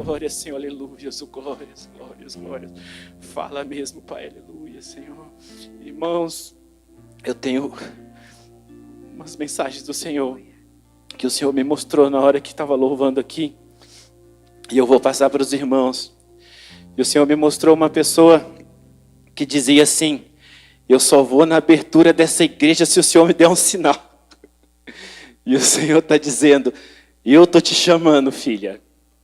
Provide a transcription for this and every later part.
glórias, Senhor, aleluias, glórias, glórias, glórias. Fala mesmo, Pai, aleluia, Senhor. Irmãos, eu tenho umas mensagens do Senhor, que o Senhor me mostrou na hora que estava louvando aqui, e eu vou passar para os irmãos. E o Senhor me mostrou uma pessoa que dizia assim: eu só vou na abertura dessa igreja se o Senhor me der um sinal. E o Senhor está dizendo: eu estou te chamando, filha.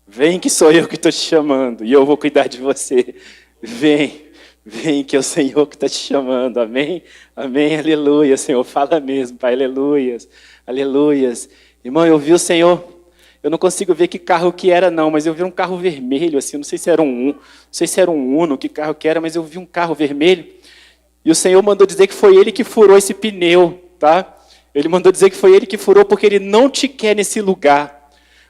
Vem que sou eu que estou te chamando, e eu vou cuidar de você. Vem, vem que é o Senhor que está te chamando. Amém? Amém, aleluia. Senhor, fala mesmo, Pai, aleluias, aleluias. Irmão, eu vi o Senhor, eu não consigo ver que carro que era não, mas eu vi um carro vermelho, assim, não sei se era não sei se era um Uno, que carro que era, mas eu vi um carro vermelho, e o Senhor mandou dizer que foi Ele que furou esse pneu, tá? Ele mandou dizer que foi Ele que furou, porque Ele não te quer nesse lugar.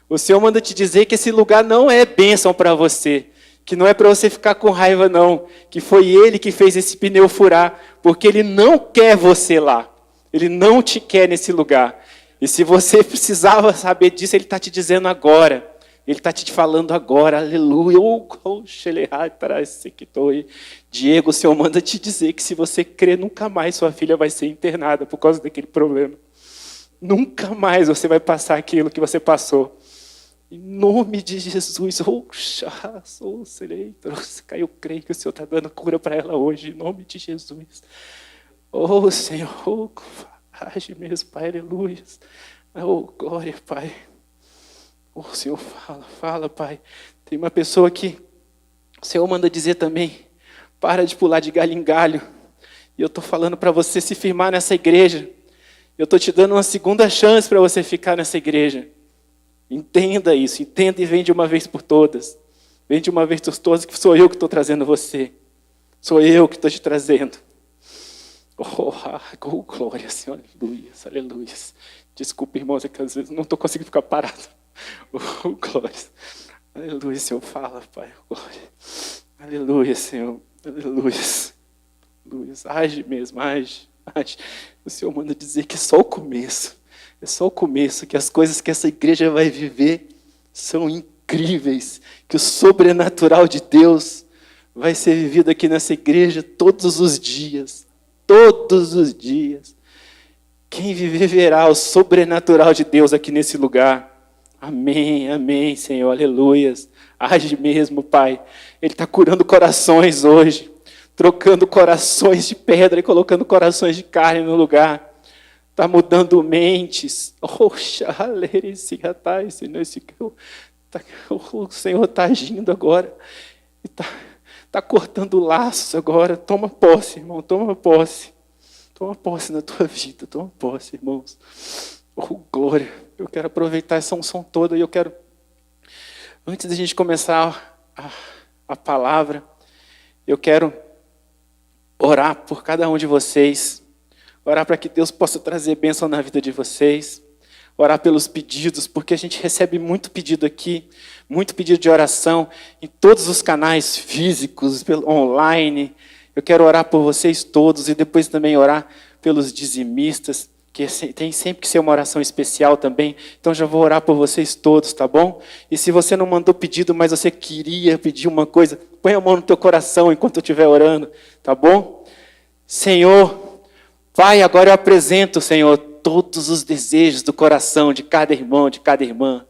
O Senhor manda te dizer que esse lugar não é bênção para você, que não é para você ficar com raiva não, que foi Ele que fez esse pneu furar, porque Ele não quer você lá, Ele não te quer nesse lugar. E se você precisava saber disso, Ele está te dizendo agora, Ele está te falando agora, aleluia. Diego, o Senhor manda te dizer que se você crer, nunca mais sua filha vai ser internada por causa daquele problema. Nunca mais você vai passar aquilo que você passou. Em nome de Jesus, eu creio que o Senhor está dando cura para ela hoje, em nome de Jesus. Oh, Senhor, age mesmo, Pai, aleluia. Oh, glória, Pai. Oh, Senhor, fala, Pai. Tem uma pessoa que o Senhor manda dizer também: para de pular de galho em galho. E eu estou falando para você se firmar nessa igreja. Eu estou te dando uma segunda chance para você ficar nessa igreja. Entenda isso, entenda e vem de uma vez por todas. Vem de uma vez por todas, que sou eu que estou trazendo você. Sou eu que estou te trazendo. Oh, glória, Senhor, aleluia, aleluia. Desculpa, irmãos, é que às vezes não estou conseguindo ficar parado. Oh, glória. Aleluia, Senhor, fala, Pai. Glória. Aleluia, Senhor. Aleluia. Aleluia. Age mesmo, age. O Senhor manda dizer que é só o começo. É só o começo, que as coisas que essa igreja vai viver são incríveis. Que o sobrenatural de Deus vai ser vivido aqui nessa igreja todos os dias. Todos os dias. Quem viver verá o sobrenatural de Deus aqui nesse lugar. Amém, amém, Senhor, aleluias. Age mesmo, Pai. Ele está curando corações hoje, trocando corações de pedra e colocando corações de carne no lugar. Está mudando mentes. O Senhor está agindo agora. Está cortando laços agora. Toma posse, irmão, toma posse. Toma posse na tua vida, toma posse, irmãos. Oh, glória. Eu quero aproveitar essa unção toda e eu quero, antes da gente começar a palavra, eu quero orar por cada um de vocês, orar para que Deus possa trazer bênção na vida de vocês, orar pelos pedidos, porque a gente recebe muito pedido aqui, muito pedido de oração em todos os canais físicos, online. Eu quero orar por vocês todos e depois também orar pelos dizimistas, que tem sempre que ser uma oração especial também. Então já vou orar por vocês todos, tá bom? E se você não mandou pedido, mas você queria pedir uma coisa, põe a mão no teu coração enquanto eu estiver orando, tá bom? Senhor, Pai, agora eu apresento, Senhor, todos os desejos do coração de cada irmão, de cada irmã.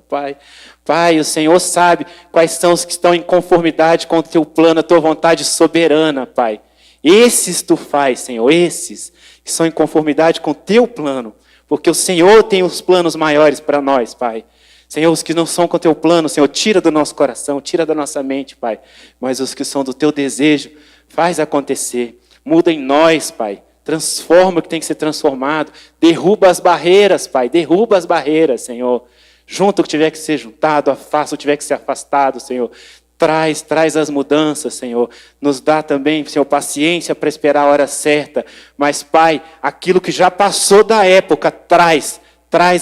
Pai, Pai, o Senhor sabe quais são os que estão em conformidade com o teu plano, a tua vontade soberana, Pai. Esses tu faz, Senhor, esses que são em conformidade com o teu plano, porque o Senhor tem os planos maiores para nós, Pai. Senhor, os que não são com o teu plano, Senhor, tira do nosso coração, tira da nossa mente, Pai. Mas os que são do teu desejo, faz acontecer. Muda em nós, Pai. Transforma o que tem que ser transformado. Derruba as barreiras, Pai. Derruba as barreiras, Senhor. Junta o que tiver que ser juntado, afasta o que tiver que ser afastado, Senhor. Traz as mudanças, Senhor. Nos dá também, Senhor, paciência para esperar a hora certa. Mas, Pai, aquilo que já passou da época, traz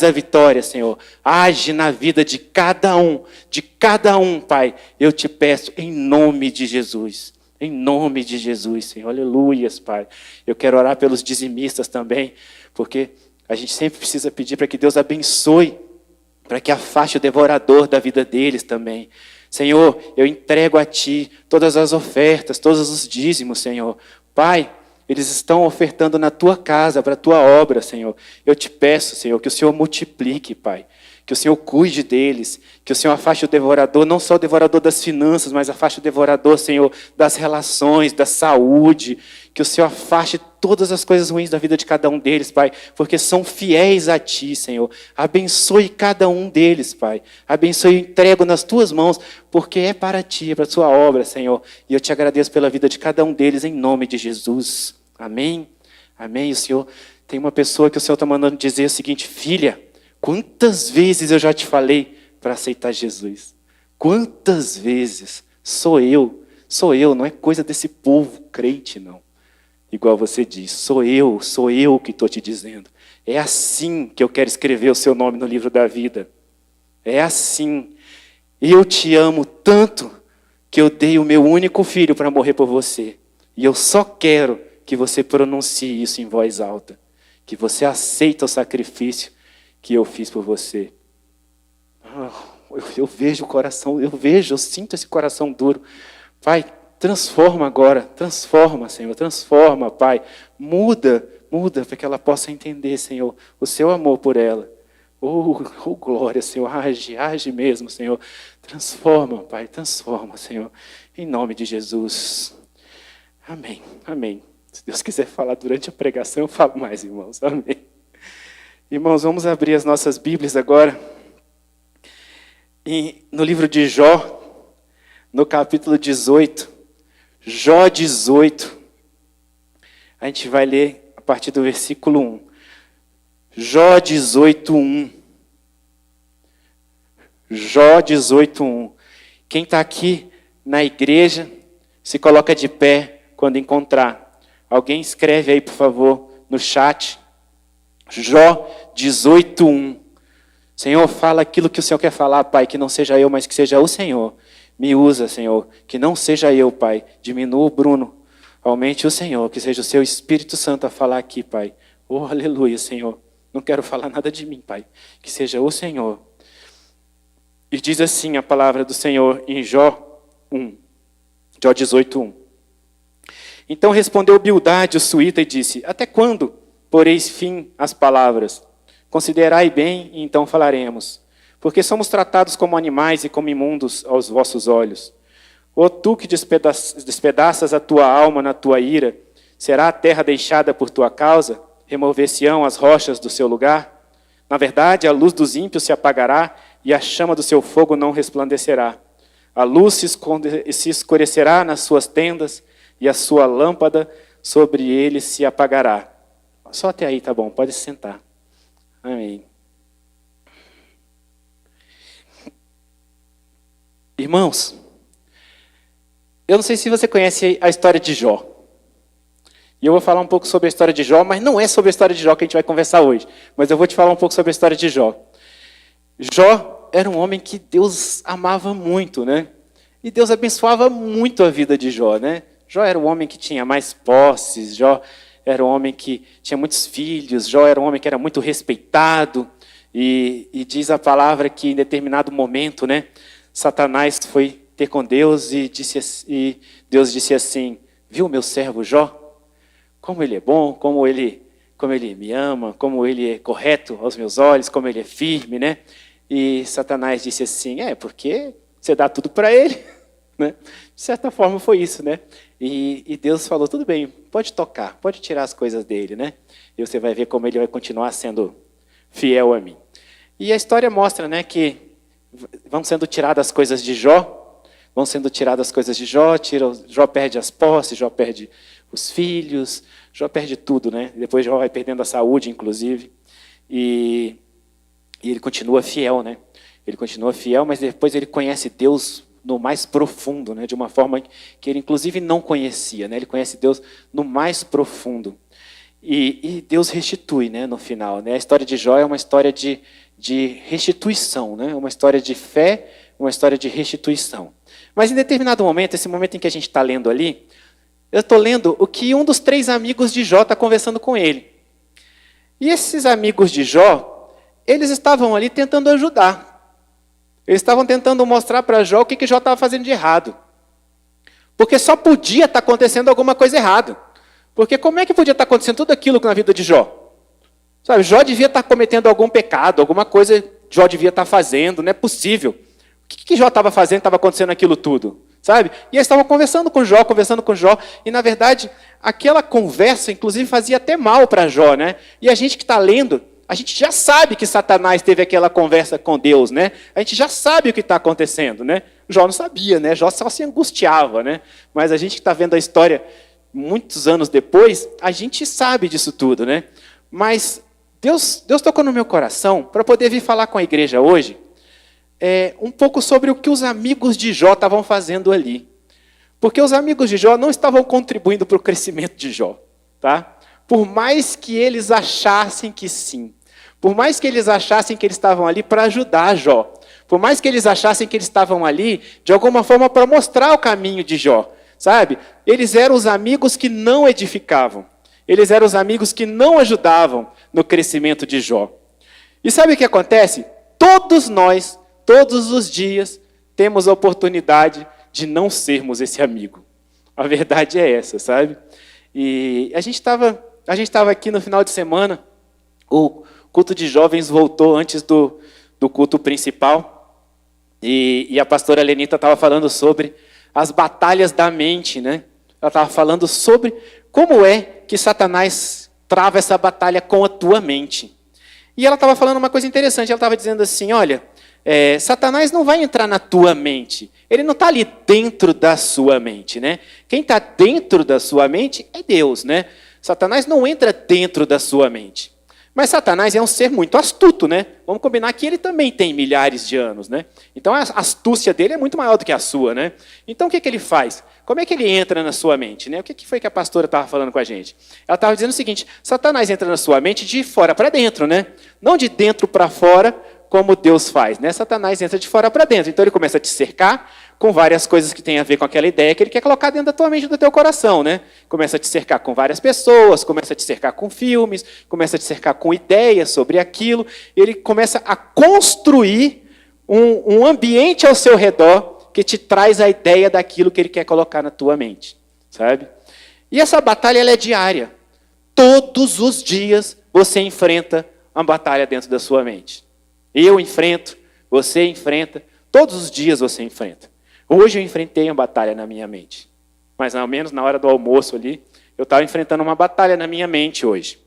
a vitória, Senhor. Age na vida de cada um, Pai. Eu te peço em nome de Jesus. Em nome de Jesus, Senhor. Aleluias, Pai. Eu quero orar pelos dizimistas também, porque a gente sempre precisa pedir para que Deus abençoe para que afaste o devorador da vida deles também. Senhor, eu entrego a Ti todas as ofertas, todos os dízimos, Senhor. Pai, eles estão ofertando na Tua casa, para a Tua obra, Senhor. Eu te peço, Senhor, que o Senhor multiplique, Pai. Que o Senhor cuide deles, que o Senhor afaste o devorador, não só o devorador das finanças, mas afaste o devorador, Senhor, das relações, da saúde. Que o Senhor afaste todas as coisas ruins da vida de cada um deles, Pai, porque são fiéis a Ti, Senhor. Abençoe cada um deles, Pai. Abençoe e entrego nas Tuas mãos, porque é para Ti, é para a Tua obra, Senhor. E eu te agradeço pela vida de cada um deles, em nome de Jesus. Amém? Amém. O Senhor, tem uma pessoa que o Senhor está mandando dizer o seguinte: filha, quantas vezes eu já te falei para aceitar Jesus? Quantas vezes? Sou eu, não é coisa desse povo crente, não. Igual você diz, sou eu que estou te dizendo. É assim que eu quero escrever o seu nome no livro da vida. É assim. Eu te amo tanto que eu dei o meu único filho para morrer por você. E eu só quero que você pronuncie isso em voz alta. Que você aceita o sacrifício que eu fiz por você. Eu vejo o coração, eu sinto esse coração duro. Pai, transforma agora, transforma, Senhor, transforma, Pai. Muda para que ela possa entender, Senhor, o seu amor por ela. Oh, glória, Senhor, age mesmo, Senhor. Transforma, Pai, transforma, Senhor, em nome de Jesus. Amém, amém. Se Deus quiser falar durante a pregação, eu falo mais, irmãos, amém. Irmãos, vamos abrir as nossas Bíblias agora. E no livro de Jó, no capítulo 18, Jó 18, a gente vai ler a partir do versículo 1. Jó 18, 1. Jó 18, 1. Quem está aqui na igreja, se coloca de pé quando encontrar. Alguém escreve aí, por favor, no chat. Jó 18, 1. Senhor, fala aquilo que o Senhor quer falar, Pai, que não seja eu, mas que seja o Senhor. Me usa, Senhor, que não seja eu, Pai. Diminua o Bruno, aumente o Senhor, que seja o Seu Espírito Santo a falar aqui, Pai. Oh, aleluia, Senhor. Não quero falar nada de mim, Pai. Que seja o Senhor. E diz assim a palavra do Senhor em Jó 1. Jó 18, 1. Então respondeu Bildade, o suíta, e disse: até quando poreis fim às palavras? Considerai bem, e então falaremos. Porque somos tratados como animais e como imundos aos vossos olhos. Ou tu que despedaças a tua alma na tua ira, será a terra deixada por tua causa? Remover-se-ão as rochas do seu lugar? Na verdade, a luz dos ímpios se apagará, e a chama do seu fogo não resplandecerá. A luz se escurecerá nas suas tendas, e a sua lâmpada sobre eles se apagará. Só até aí, tá bom, pode se sentar. Amém. Irmãos, eu não sei se você conhece a história de Jó. E eu vou falar um pouco sobre a história de Jó, mas não é sobre a história de Jó que a gente vai conversar hoje. Mas eu vou te falar um pouco sobre a história de Jó. Jó era um homem que Deus amava muito, né? E Deus abençoava muito a vida de Jó, né? Jó era um homem que tinha mais posses, Jó era um homem que tinha muitos filhos, Jó era um homem que era muito respeitado. E diz a palavra que em determinado momento, né, Satanás foi ter com Deus e Deus disse assim: viu meu servo Jó? Como ele é bom, como ele me ama, como ele é correto aos meus olhos, como ele é firme, né? E Satanás disse assim: porque você dá tudo para ele, né? De certa forma foi isso, né? E Deus falou: tudo bem, pode tocar, pode tirar as coisas dele, né? E você vai ver como ele vai continuar sendo fiel a mim. E a história mostra, né, que vão sendo tiradas as coisas de Jó, Jó perde as posses, Jó perde os filhos, Jó perde tudo, né? Depois Jó vai perdendo a saúde, inclusive, e ele continua fiel, né? Ele continua fiel, mas depois ele conhece Deus no mais profundo, né? De uma forma que ele, inclusive, não conhecia, né? Ele conhece Deus no mais profundo. E Deus restitui, né, no final, né? A história de Jó é uma história de restituição, né? Uma história de fé, uma história de restituição. Mas em determinado momento, esse momento em que a gente está lendo ali, eu estou lendo o que um dos 3 amigos de Jó está conversando com ele. E esses amigos de Jó, eles estavam ali tentando ajudar. Eles estavam tentando mostrar para Jó o que Jó estava fazendo de errado. Porque só podia estar acontecendo alguma coisa errada. Porque como é que podia estar acontecendo tudo aquilo na vida de Jó? Sabe, Jó devia estar cometendo algum pecado, alguma coisa Jó devia estar fazendo, não é possível. O que Jó estava fazendo, estava acontecendo aquilo tudo? Sabe? E eles estavam conversando com Jó, e na verdade, aquela conversa, inclusive, fazia até mal para Jó, né? E a gente que está lendo, a gente já sabe que Satanás teve aquela conversa com Deus, né? A gente já sabe o que está acontecendo, né? Jó não sabia, né? Jó só se angustiava, né? Mas a gente que está vendo a história muitos anos depois, a gente sabe disso tudo, né? Mas Deus tocou no meu coração para poder vir falar com a igreja hoje, um pouco sobre o que os amigos de Jó estavam fazendo ali. Porque os amigos de Jó não estavam contribuindo para o crescimento de Jó, tá? Por mais que eles achassem que sim, por mais que eles achassem que eles estavam ali para ajudar Jó, por mais que eles achassem que eles estavam ali, de alguma forma, para mostrar o caminho de Jó, sabe? Eles eram os amigos que não edificavam. Eles eram os amigos que não ajudavam no crescimento de Jó. E sabe o que acontece? Todos nós, todos os dias, temos a oportunidade de não sermos esse amigo. A verdade é essa, sabe? E a gente estava aqui no final de semana, o culto de jovens voltou antes do culto principal, e a pastora Lenita estava falando sobre as batalhas da mente, né? Ela estava falando sobre como é que Satanás trava essa batalha com a tua mente. E ela estava falando uma coisa interessante, ela estava dizendo assim, olha, Satanás não vai entrar na tua mente, ele não está ali dentro da sua mente, né? Quem está dentro da sua mente é Deus, né? Satanás não entra dentro da sua mente. Mas Satanás é um ser muito astuto, né? Vamos combinar que ele também tem milhares de anos, né? Então a astúcia dele é muito maior do que a sua, né? Então o que ele faz? Como é que ele entra na sua mente, né? O que foi que a pastora estava falando com a gente? Ela estava dizendo o seguinte, Satanás entra na sua mente de fora para dentro, né? Não de dentro para fora, como Deus faz, né? Satanás entra de fora para dentro. Então ele começa a te cercar com várias coisas que têm a ver com aquela ideia que ele quer colocar dentro da tua mente e do teu coração, né? Começa a te cercar com várias pessoas, começa a te cercar com filmes, começa a te cercar com ideias sobre aquilo. Ele começa a construir um ambiente ao seu redor que te traz a ideia daquilo que ele quer colocar na tua mente, sabe? E essa batalha ela é diária. Todos os dias você enfrenta uma batalha dentro da sua mente. Eu enfrento, você enfrenta, todos os dias você enfrenta. Hoje eu enfrentei uma batalha na minha mente. Mas ao menos na hora do almoço ali, eu estava enfrentando uma batalha na minha mente hoje.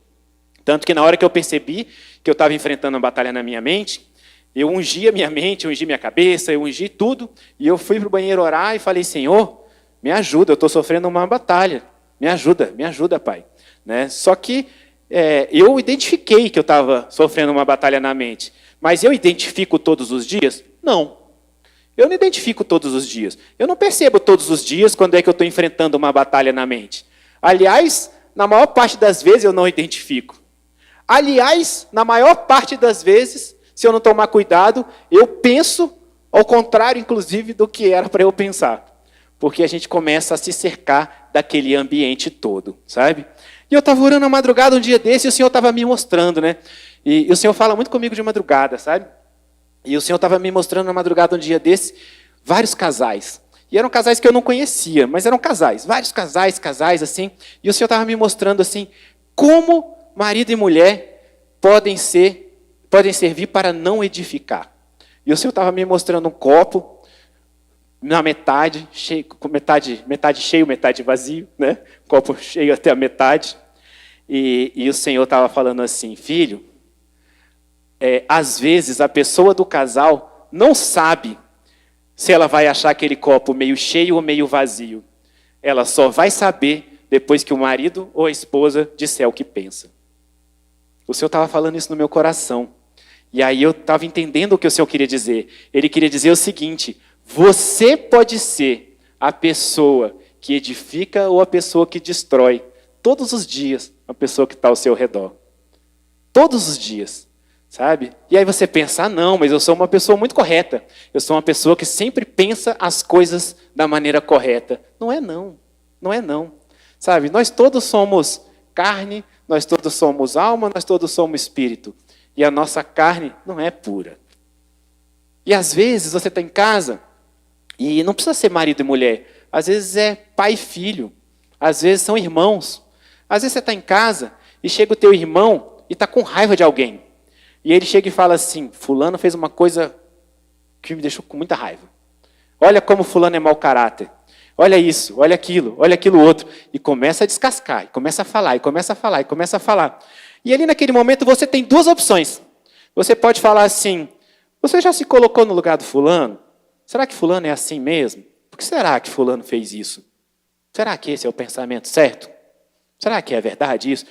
Tanto que na hora que eu percebi que eu estava enfrentando uma batalha na minha mente, eu ungi a minha mente, ungi minha cabeça, eu ungi tudo, e eu fui para o banheiro orar e falei, Senhor, me ajuda, eu estou sofrendo uma batalha. Me ajuda, Pai. Né? Só que eu identifiquei que eu estava sofrendo uma batalha na mente. Mas eu identifico todos os dias? Não. Eu não identifico todos os dias. Eu não percebo todos os dias quando é que eu estou enfrentando uma batalha na mente. Aliás, na maior parte das vezes eu não identifico. Aliás, na maior parte das vezes, se eu não tomar cuidado, eu penso ao contrário, inclusive, do que era para eu pensar. Porque a gente começa a se cercar daquele ambiente todo, sabe? E eu estava orando à madrugada um dia desse e o Senhor estava me mostrando, né? E o Senhor fala muito comigo de madrugada, sabe? E o Senhor estava me mostrando na madrugada um dia desse, vários casais. E eram casais que eu não conhecia, mas eram casais, vários casais assim. E o Senhor estava me mostrando assim, como marido e mulher podem servir para não edificar. E o Senhor estava me mostrando um copo, na metade, cheio, metade cheio, metade vazio, né? Copo cheio até a metade. E o Senhor estava falando assim, filho, às vezes a pessoa do casal não sabe se ela vai achar aquele copo meio cheio ou meio vazio. Ela só vai saber depois que o marido ou a esposa disser o que pensa. O Senhor estava falando isso no meu coração. E aí eu estava entendendo o que o Senhor queria dizer. Ele queria dizer o seguinte, você pode ser a pessoa que edifica ou a pessoa que destrói. Todos os dias, a pessoa que está ao seu redor. Todos os dias. Sabe? E aí você pensa, não, mas eu sou uma pessoa muito correta. Eu sou uma pessoa que sempre pensa as coisas da maneira correta. Não é não. Não é não. Sabe? Nós todos somos carne, nós todos somos alma, nós todos somos espírito. E a nossa carne não é pura. E às vezes você está em casa, e não precisa ser marido e mulher. Às vezes é pai e filho. Às vezes são irmãos. Às vezes você está em casa e chega o teu irmão e está com raiva de alguém. E ele chega e fala assim, fulano fez uma coisa que me deixou com muita raiva. Olha como fulano é mau caráter. Olha isso, olha aquilo outro. E começa a descascar, e começa a falar, e começa a falar, e começa a falar. E ali naquele momento você tem duas opções. Você pode falar assim, você já se colocou no lugar do fulano? Será que fulano é assim mesmo? Por que será que fulano fez isso? Será que esse é o pensamento certo? Será que é verdade isso?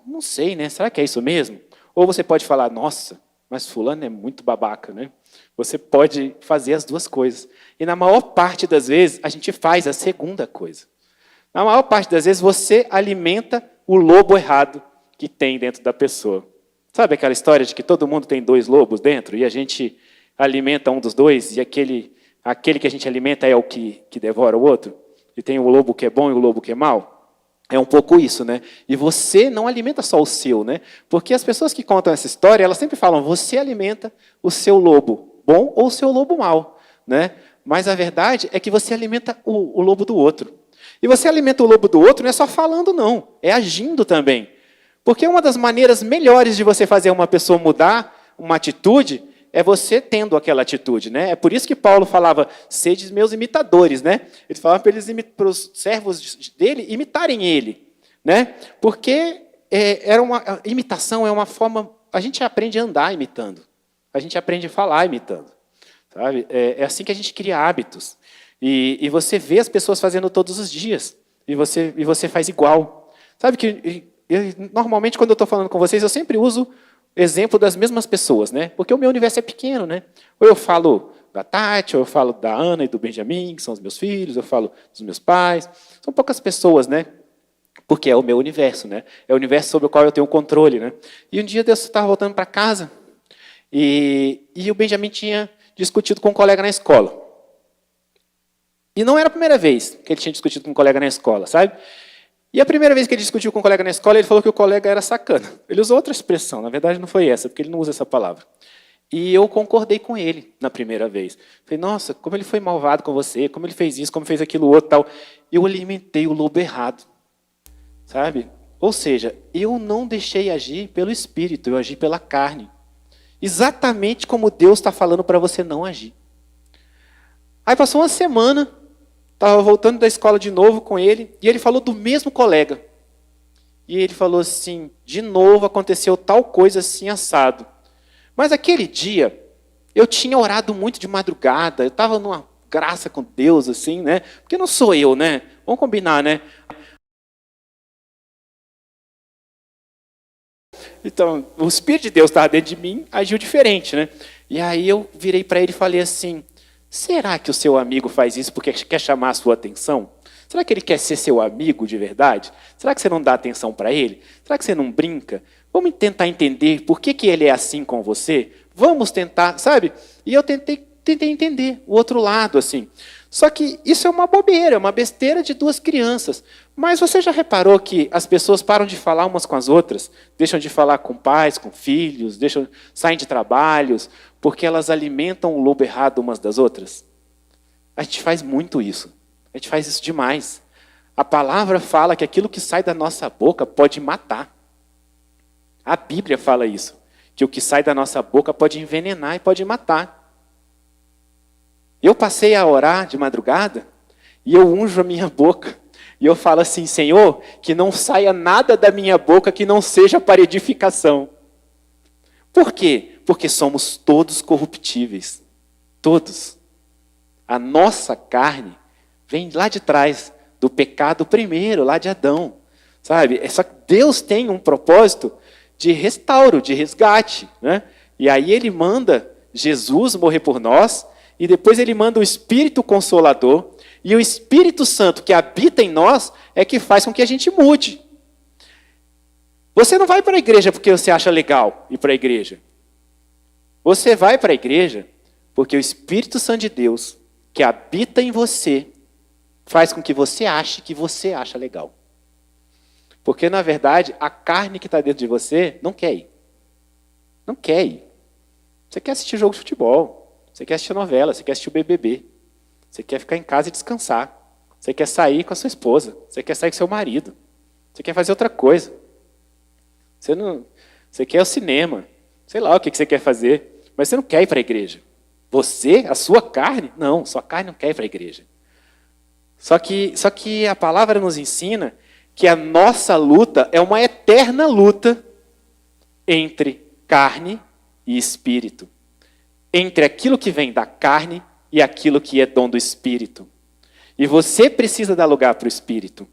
Não sei, né? Será que é isso mesmo? Ou você pode falar, nossa, mas fulano é muito babaca, né? Você pode fazer as duas coisas. E na maior parte das vezes, a gente faz a segunda coisa. Na maior parte das vezes, você alimenta o lobo errado que tem dentro da pessoa. Sabe aquela história de que todo mundo tem dois lobos dentro e a gente alimenta um dos dois e aquele que a gente alimenta é o que devora o outro? E tem o lobo que é bom e o lobo que é mau? É um pouco isso, né? E você não alimenta só o seu, né? Porque as pessoas que contam essa história, elas sempre falam, você alimenta o seu lobo bom ou o seu lobo mau, né? Mas a verdade é que você alimenta o lobo do outro. E você alimenta o lobo do outro não é só falando, não. É agindo também. Porque uma das maneiras melhores de você fazer uma pessoa mudar uma atitude é você tendo aquela atitude, né? É por isso que Paulo falava, sede meus imitadores, né? Ele falava para os servos dele imitarem ele, né? Porque a imitação é uma forma, a gente aprende a andar imitando, a gente aprende a falar imitando, sabe? É assim que a gente cria hábitos. E você vê as pessoas fazendo todos os dias, e você faz igual. Sabe que normalmente quando eu estou falando com vocês, eu sempre uso exemplo das mesmas pessoas, né? Porque o meu universo é pequeno, né? Ou eu falo da Tati, ou eu falo da Ana e do Benjamin, que são os meus filhos, eu falo dos meus pais. São poucas pessoas, né? Porque é o meu universo, né? É o universo sobre o qual eu tenho controle, né? E um dia eu estava voltando para casa e o Benjamin tinha discutido com um colega na escola. E não era a primeira vez que ele tinha discutido com um colega na escola, sabe? E a primeira vez que ele discutiu com um colega na escola, ele falou que o colega era sacana. Ele usou outra expressão, na verdade não foi essa, porque ele não usa essa palavra. E eu concordei com ele na primeira vez. Falei, nossa, como ele foi malvado com você, como ele fez isso, como fez aquilo outro, tal. Eu alimentei o lobo errado, sabe? Ou seja, eu não deixei agir pelo Espírito, eu agi pela carne. Exatamente como Deus está falando para você não agir. Aí passou uma semana, estava voltando da escola de novo com ele, e ele falou do mesmo colega. E ele falou assim, de novo aconteceu tal coisa assim, assado. Mas aquele dia, eu tinha orado muito de madrugada, eu estava numa graça com Deus, assim, né? Porque não sou eu, né? Vamos combinar, né? Então, o Espírito de Deus estava dentro de mim, agiu diferente, né? E aí eu virei para ele e falei assim, será que o seu amigo faz isso porque quer chamar a sua atenção? Será que ele quer ser seu amigo de verdade? Será que você não dá atenção para ele? Será que você não brinca? Vamos tentar entender por que ele é assim com você? Vamos tentar, sabe? E eu tentei entender o outro lado, assim. Só que isso é uma bobeira, é uma besteira de duas crianças. Mas você já reparou que as pessoas param de falar umas com as outras? Deixam de falar com pais, com filhos, saem de trabalhos, porque elas alimentam o lobo errado umas das outras? A gente faz muito isso. A gente faz isso demais. A palavra fala que aquilo que sai da nossa boca pode matar. A Bíblia fala isso. Que o que sai da nossa boca pode envenenar e pode matar. Eu passei a orar de madrugada e eu unjo a minha boca. E eu falo assim, Senhor, que não saia nada da minha boca que não seja para edificação. Por quê? Porque somos todos corruptíveis. Todos. A nossa carne vem lá de trás, do pecado primeiro, lá de Adão. Sabe? Só que Deus tem um propósito de restauro, de resgate, né? E aí ele manda Jesus morrer por nós, e depois ele manda o Espírito Consolador, e o Espírito Santo que habita em nós é que faz com que a gente mude. Você não vai para a igreja porque você acha legal ir para a igreja. Você vai para a igreja porque o Espírito Santo de Deus, que habita em você, faz com que você ache que você acha legal. Porque, na verdade, a carne que está dentro de você não quer ir. Não quer ir. Você quer assistir jogo de futebol, você quer assistir novela, você quer assistir o BBB, você quer ficar em casa e descansar, você quer sair com a sua esposa, você quer sair com seu marido, você quer fazer outra coisa. Você quer ir ao cinema, sei lá o que você quer fazer, mas você não quer ir para a igreja. Você, a sua carne, não, sua carne não quer ir para a igreja. Só que a palavra nos ensina que a nossa luta é uma eterna luta entre carne e espírito. Entre aquilo que vem da carne e aquilo que é dom do espírito. E você precisa dar lugar para o espírito.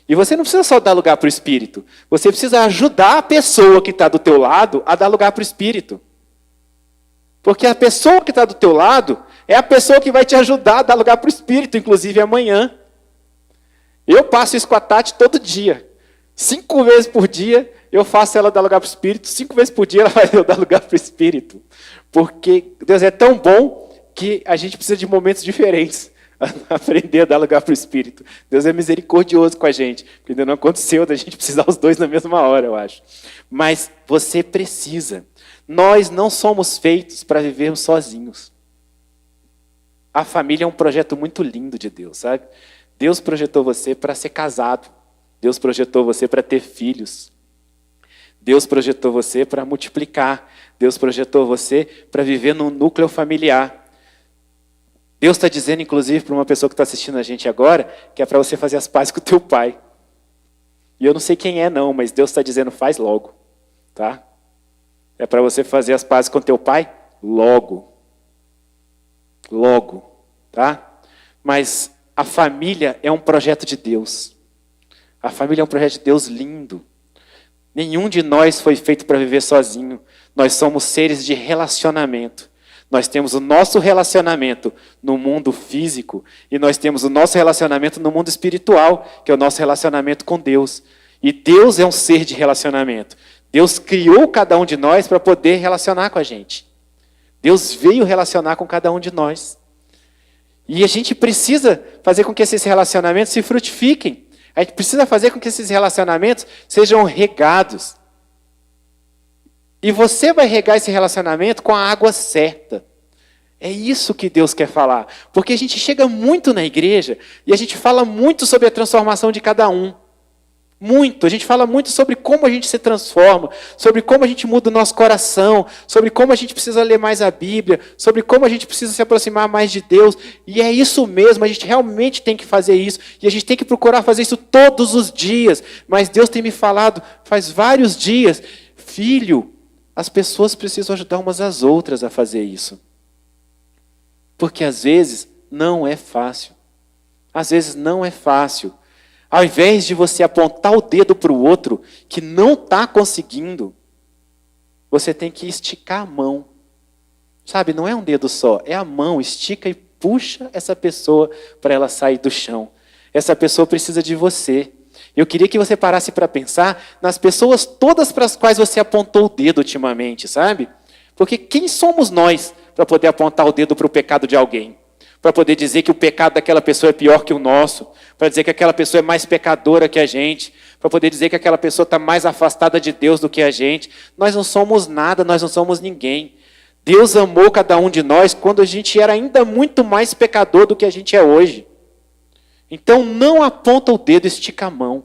E você não precisa só dar lugar para o espírito. Você precisa ajudar a pessoa que está do teu lado a dar lugar para o espírito. Porque a pessoa que está do teu lado é a pessoa que vai te ajudar a dar lugar para o espírito, inclusive amanhã. Eu passo isso com a Tati todo dia. 5 vezes por dia eu faço ela dar lugar para o espírito. 5 vezes por dia ela vai dar lugar para o espírito. Porque Deus é tão bom que a gente precisa de momentos diferentes. Aprender a dar lugar para o espírito. Deus é misericordioso com a gente. Porque ainda não aconteceu da gente precisar os dois na mesma hora, eu acho. Mas você precisa. Nós não somos feitos para vivermos sozinhos. A família é um projeto muito lindo de Deus, sabe? Deus projetou você para ser casado. Deus projetou você para ter filhos. Deus projetou você para multiplicar. Deus projetou você para viver num núcleo familiar. Deus está dizendo, inclusive, para uma pessoa que está assistindo a gente agora, que é para você fazer as pazes com o teu pai. E eu não sei quem é não, mas Deus está dizendo, faz logo. Tá? É para você fazer as pazes com o teu pai logo. Logo. Tá? Mas a família é um projeto de Deus. A família é um projeto de Deus lindo. Nenhum de nós foi feito para viver sozinho. Nós somos seres de relacionamento. Nós temos o nosso relacionamento no mundo físico e nós temos o nosso relacionamento no mundo espiritual, que é o nosso relacionamento com Deus. E Deus é um ser de relacionamento. Deus criou cada um de nós para poder relacionar com a gente. Deus veio relacionar com cada um de nós. E a gente precisa fazer com que esses relacionamentos se frutifiquem. A gente precisa fazer com que esses relacionamentos sejam regados. E você vai regar esse relacionamento com a água certa. É isso que Deus quer falar. Porque a gente chega muito na igreja e a gente fala muito sobre a transformação de cada um. Muito. A gente fala muito sobre como a gente se transforma, sobre como a gente muda o nosso coração, sobre como a gente precisa ler mais a Bíblia, sobre como a gente precisa se aproximar mais de Deus. E é isso mesmo, a gente realmente tem que fazer isso. E a gente tem que procurar fazer isso todos os dias. Mas Deus tem me falado faz vários dias, filho, as pessoas precisam ajudar umas às outras a fazer isso. Porque às vezes não é fácil. Às vezes não é fácil. Ao invés de você apontar o dedo para o outro que não está conseguindo, você tem que esticar a mão. Sabe, não é um dedo só, é a mão. Estica e puxa essa pessoa para ela sair do chão. Essa pessoa precisa de você. Eu queria que você parasse para pensar nas pessoas todas para as quais você apontou o dedo ultimamente, sabe? Porque quem somos nós para poder apontar o dedo para o pecado de alguém? Para poder dizer que o pecado daquela pessoa é pior que o nosso? Para dizer que aquela pessoa é mais pecadora que a gente? Para poder dizer que aquela pessoa está mais afastada de Deus do que a gente? Nós não somos nada, nós não somos ninguém. Deus amou cada um de nós quando a gente era ainda muito mais pecador do que a gente é hoje. Então não aponta o dedo, estica a mão.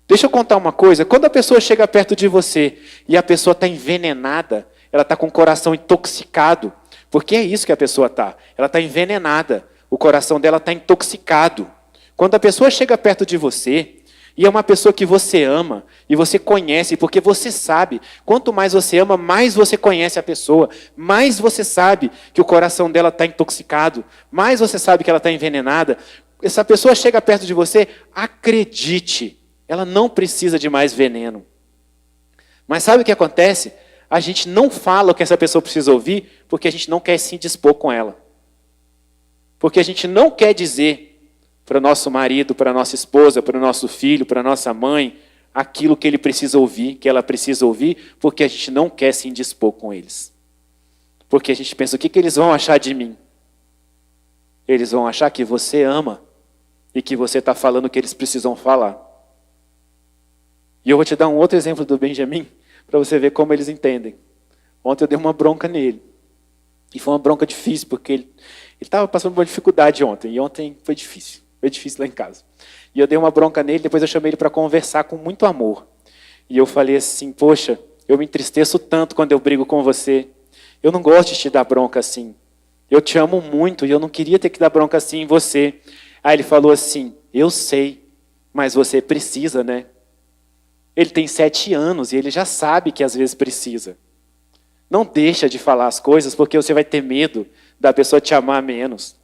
Deixa eu contar uma coisa. Quando a pessoa chega perto de você e a pessoa está envenenada, ela está com o coração intoxicado, porque é isso que a pessoa está. Ela está envenenada. O coração dela está intoxicado. Quando a pessoa chega perto de você, e é uma pessoa que você ama, e você conhece, porque você sabe, quanto mais você ama, mais você conhece a pessoa, mais você sabe que o coração dela está intoxicado, mais você sabe que ela está envenenada. Essa pessoa chega perto de você, acredite, ela não precisa de mais veneno. Mas sabe o que acontece? A gente não fala o que essa pessoa precisa ouvir, porque a gente não quer se indispor com ela. Porque a gente não quer dizer para o nosso marido, para a nossa esposa, para o nosso filho, para a nossa mãe, aquilo que ele precisa ouvir, que ela precisa ouvir, porque a gente não quer se indispor com eles. Porque a gente pensa, o que eles vão achar de mim? Eles vão achar que você ama e que você está falando o que eles precisam falar. E eu vou te dar um outro exemplo do Benjamin, para você ver como eles entendem. Ontem eu dei uma bronca nele. E foi uma bronca difícil, porque ele estava passando por uma dificuldade ontem. E ontem foi difícil. Foi difícil lá em casa. E eu dei uma bronca nele, depois eu chamei ele para conversar com muito amor. E eu falei assim, poxa, eu me entristeço tanto quando eu brigo com você. Eu não gosto de te dar bronca assim. Eu te amo muito e eu não queria ter que dar bronca assim em você. Aí ele falou assim, eu sei, mas você precisa, né? Ele tem 7 anos e ele já sabe que às vezes precisa. Não deixa de falar as coisas porque você vai ter medo da pessoa te amar menos.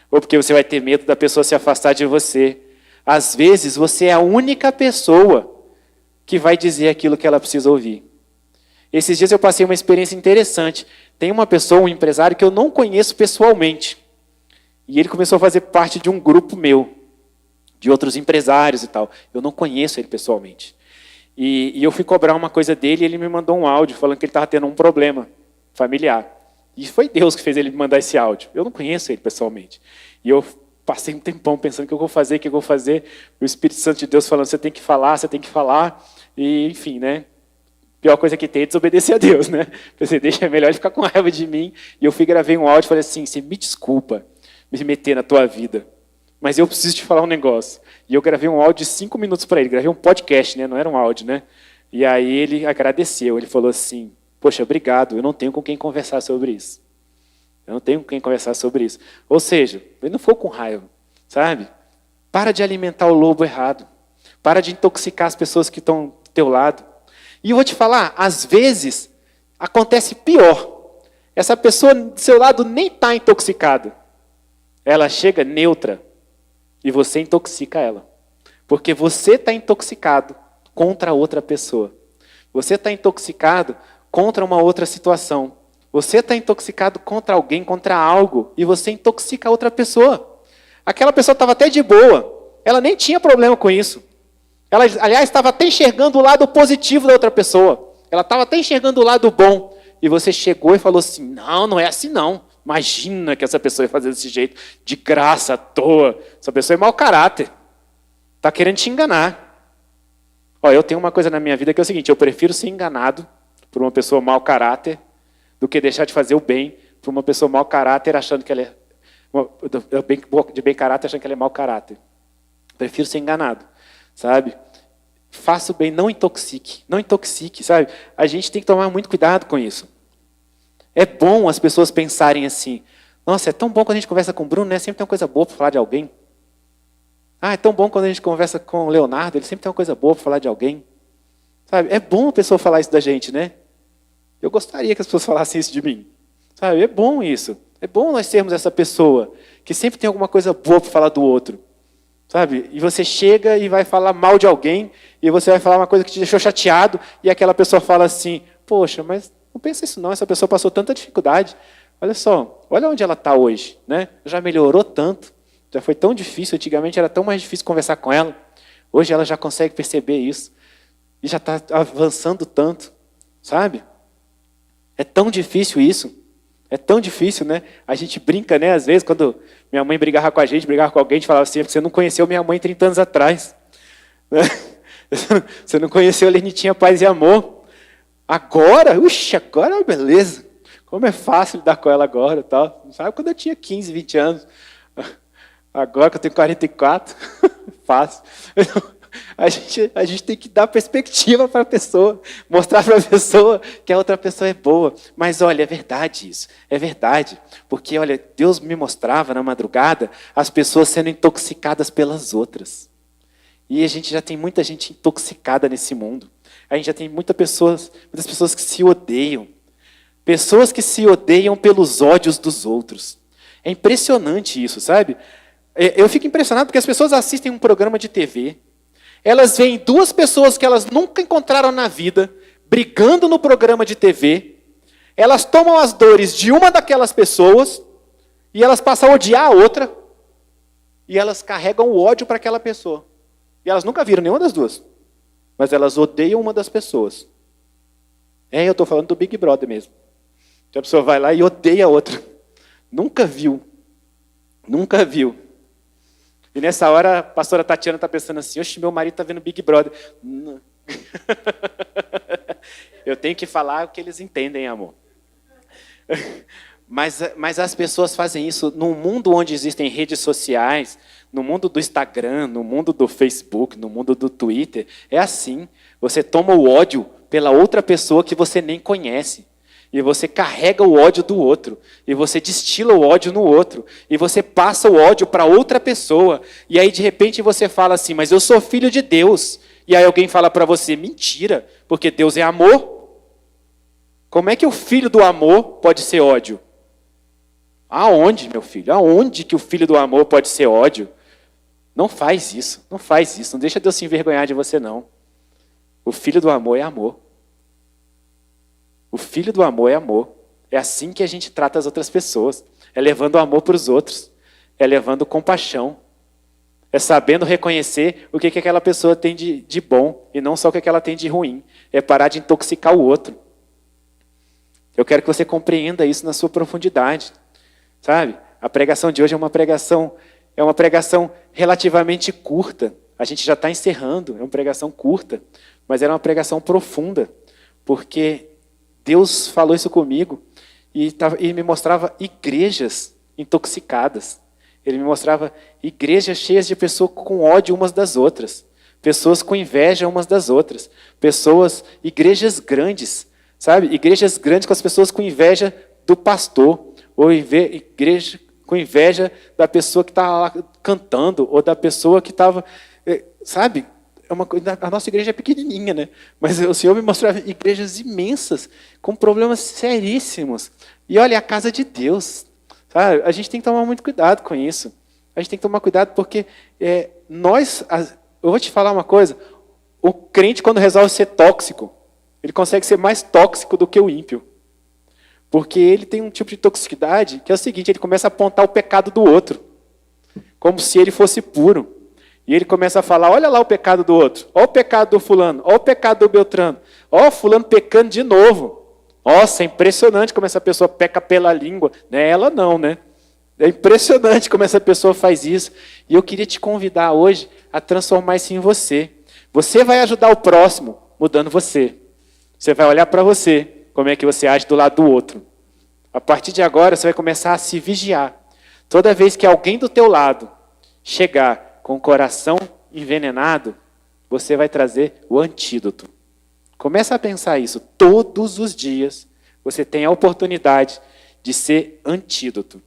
Ou porque você vai ter medo da pessoa se afastar de você. Às vezes você é a única pessoa que vai dizer aquilo que ela precisa ouvir. Esses dias eu passei uma experiência interessante. Tem uma pessoa, um empresário, que eu não conheço pessoalmente. E ele começou a fazer parte de um grupo meu, de outros empresários e tal. Eu não conheço ele pessoalmente. E eu fui cobrar uma coisa dele e ele me mandou um áudio falando que ele estava tendo um problema familiar. E foi Deus que fez ele me mandar esse áudio. Eu não conheço ele pessoalmente. E eu passei um tempão pensando o que eu vou fazer, o que eu vou fazer. O Espírito Santo de Deus falando, você tem que falar, você tem que falar. E, enfim, né? Pior coisa que tem é desobedecer a Deus, né? Pensei, deixa, é melhor ele ficar com raiva de mim. E eu gravei um áudio e falei assim, você me desculpa me meter na tua vida, mas eu preciso te falar um negócio. E eu gravei um áudio de 5 minutos para ele, gravei um podcast, né? Não era um áudio, né? E aí ele agradeceu, ele falou assim, poxa, obrigado, eu não tenho com quem conversar sobre isso. Eu não tenho com quem conversar sobre isso. Ou seja, ele não ficou com raiva, sabe? Para de alimentar o lobo errado. Para de intoxicar as pessoas que estão do teu lado. E eu vou te falar, às vezes, acontece pior. Essa pessoa do seu lado nem está intoxicada. Ela chega neutra e você intoxica ela. Porque você está intoxicado contra outra pessoa. Você está intoxicado contra uma outra situação. Você está intoxicado contra alguém, contra algo, e você intoxica a outra pessoa. Aquela pessoa estava até de boa. Ela nem tinha problema com isso. Ela, aliás, estava até enxergando o lado positivo da outra pessoa. Ela estava até enxergando o lado bom. E você chegou e falou assim, não, não é assim não. Imagina que essa pessoa ia fazer desse jeito, de graça, à toa. Essa pessoa é mau caráter. Está querendo te enganar. Ó, eu tenho uma coisa na minha vida que é o seguinte, eu prefiro ser enganado por uma pessoa mau caráter do que deixar de fazer o bem por uma pessoa mau caráter achando que ela é de bem caráter achando que ela é mau caráter. Prefiro ser enganado, sabe? Faça o bem, não intoxique, sabe? A gente tem que tomar muito cuidado com isso. É bom as pessoas pensarem assim, nossa, é tão bom quando a gente conversa com o Bruno, né? Sempre tem uma coisa boa para falar de alguém. Ah, é tão bom quando a gente conversa com o Leonardo, ele sempre tem uma coisa boa para falar de alguém. Sabe? É bom a pessoa falar isso da gente, né? Eu gostaria que as pessoas falassem isso de mim. Sabe? É bom isso. É bom nós sermos essa pessoa que sempre tem alguma coisa boa para falar do outro. Sabe? E você chega e vai falar mal de alguém, e você vai falar uma coisa que te deixou chateado, e aquela pessoa fala assim, poxa, mas não pensa isso não, essa pessoa passou tanta dificuldade. Olha só, olha onde ela está hoje. Né? Já melhorou tanto, já foi tão difícil, antigamente era tão mais difícil conversar com ela. Hoje ela já consegue perceber isso, e já está avançando tanto, sabe? É tão difícil isso. É tão difícil, né? A gente brinca, né? Às vezes, quando minha mãe brigava com a gente, brigava com alguém, a gente falava assim, você não conheceu minha mãe 30 anos atrás. Né? Você não conheceu a Lenitinha Paz e Amor. Agora, agora é beleza. Como é fácil lidar com ela agora. Tal. Não sabe quando eu tinha 15, 20 anos. Agora que eu tenho 44, fácil. A gente tem que dar perspectiva para a pessoa, mostrar para a pessoa que a outra pessoa é boa. Mas olha, é verdade isso, é verdade. Porque olha, Deus me mostrava na madrugada as pessoas sendo intoxicadas pelas outras. E a gente já tem muita gente intoxicada nesse mundo. A gente já tem muitas pessoas que se odeiam. Pessoas que se odeiam pelos ódios dos outros. É impressionante isso, sabe? Eu fico impressionado porque as pessoas assistem um programa de TV, elas veem 2 pessoas que elas nunca encontraram na vida, brigando no programa de TV, elas tomam as dores de uma daquelas pessoas, e elas passam a odiar a outra, e elas carregam o ódio para aquela pessoa. E elas nunca viram nenhuma das 2, mas elas odeiam uma das pessoas. Eu estou falando do Big Brother mesmo. Que a pessoa vai lá e odeia a outra. Nunca viu. Nunca viu. E nessa hora, a pastora Tatiana está pensando assim, oxe, meu marido está vendo Big Brother. Eu tenho que falar o que eles entendem, amor. Mas as pessoas fazem isso num mundo onde existem redes sociais, no mundo do Instagram, no mundo do Facebook, no mundo do Twitter. É assim. Você toma o ódio pela outra pessoa que você nem conhece. E você carrega o ódio do outro. E você destila o ódio no outro. E você passa o ódio para outra pessoa. E aí, de repente, você fala assim, mas eu sou filho de Deus. E aí alguém fala para você, mentira, porque Deus é amor. Como é que o filho do amor pode ser ódio? Aonde, meu filho? Aonde que o filho do amor pode ser ódio? Não faz isso, não faz isso. Não deixa Deus se envergonhar de você, não. O filho do amor é amor. O filho do amor é amor. É assim que a gente trata as outras pessoas. É levando amor para os outros. É levando compaixão. É sabendo reconhecer o que aquela pessoa tem de bom e não só o que ela tem de ruim. É parar de intoxicar o outro. Eu quero que você compreenda isso na sua profundidade. Sabe? A pregação de hoje é uma pregação relativamente curta. A gente já está encerrando, é uma pregação curta, mas era uma pregação profunda, porque Deus falou isso comigo e me mostrava igrejas intoxicadas. Ele me mostrava igrejas cheias de pessoas com ódio umas das outras, pessoas com inveja umas das outras, igrejas grandes, sabe? Igrejas grandes com as pessoas com inveja do pastor, ou igreja com inveja da pessoa que estava lá cantando, ou da pessoa que estava, sabe? A nossa igreja é pequenininha, né? Mas o Senhor me mostrava igrejas imensas, com problemas seríssimos. E olha, é a casa de Deus. Sabe? A gente tem que tomar muito cuidado com isso. A gente tem que tomar cuidado porque eu vou te falar uma coisa, o crente quando resolve ser tóxico, ele consegue ser mais tóxico do que o ímpio. Porque ele tem um tipo de toxicidade que é o seguinte, ele começa a apontar o pecado do outro, como se ele fosse puro. E ele começa a falar, olha lá o pecado do outro, olha o pecado do fulano, olha o pecado do Beltrano, olha o fulano pecando de novo. Nossa, é impressionante como essa pessoa peca pela língua. Não é ela não, né? É impressionante como essa pessoa faz isso. E eu queria te convidar hoje a transformar isso em você. Você vai ajudar o próximo mudando você. Você vai olhar para você, como é que você age do lado do outro. A partir de agora, você vai começar a se vigiar. Toda vez que alguém do teu lado chegar com o coração envenenado, você vai trazer o antídoto. Começa a pensar isso. Todos os dias, você tem a oportunidade de ser antídoto.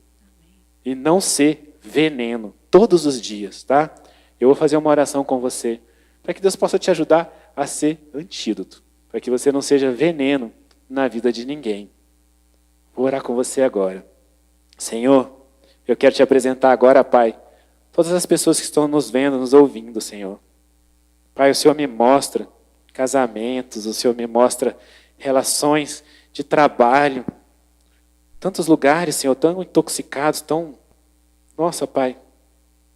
E não ser veneno. Todos os dias, tá? Eu vou fazer uma oração com você, para que Deus possa te ajudar a ser antídoto. Para que você não seja veneno na vida de ninguém. Vou orar com você agora. Senhor, eu quero te apresentar agora, Pai, todas as pessoas que estão nos vendo, nos ouvindo, Senhor. Pai, o Senhor me mostra casamentos, o Senhor me mostra relações de trabalho, tantos lugares, Senhor, tão intoxicados, tão... Nossa, Pai,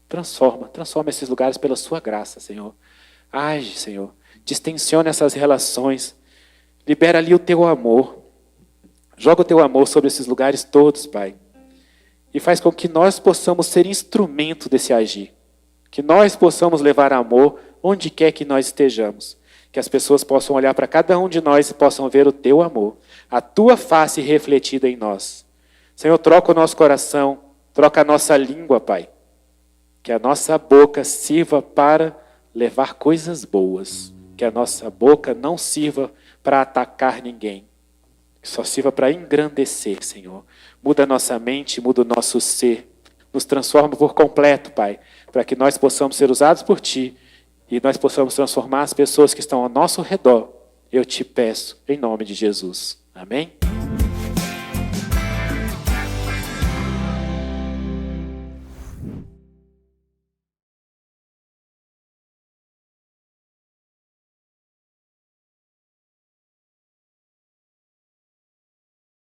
transforma esses lugares pela sua graça, Senhor. Age, Senhor, distensiona essas relações, libera ali o teu amor, joga o teu amor sobre esses lugares todos, Pai, e faz com que nós possamos ser instrumento desse agir, que nós possamos levar amor onde quer que nós estejamos, que as pessoas possam olhar para cada um de nós e possam ver o teu amor, a tua face refletida em nós. Senhor, troca o nosso coração, troca a nossa língua, Pai, que a nossa boca sirva para levar coisas boas, que a nossa boca não sirva para atacar ninguém, que só sirva para engrandecer, Senhor. Muda a nossa mente, muda o nosso ser, nos transforma por completo, Pai, para que nós possamos ser usados por Ti e nós possamos transformar as pessoas que estão ao nosso redor. Eu te peço, em nome de Jesus. Amém?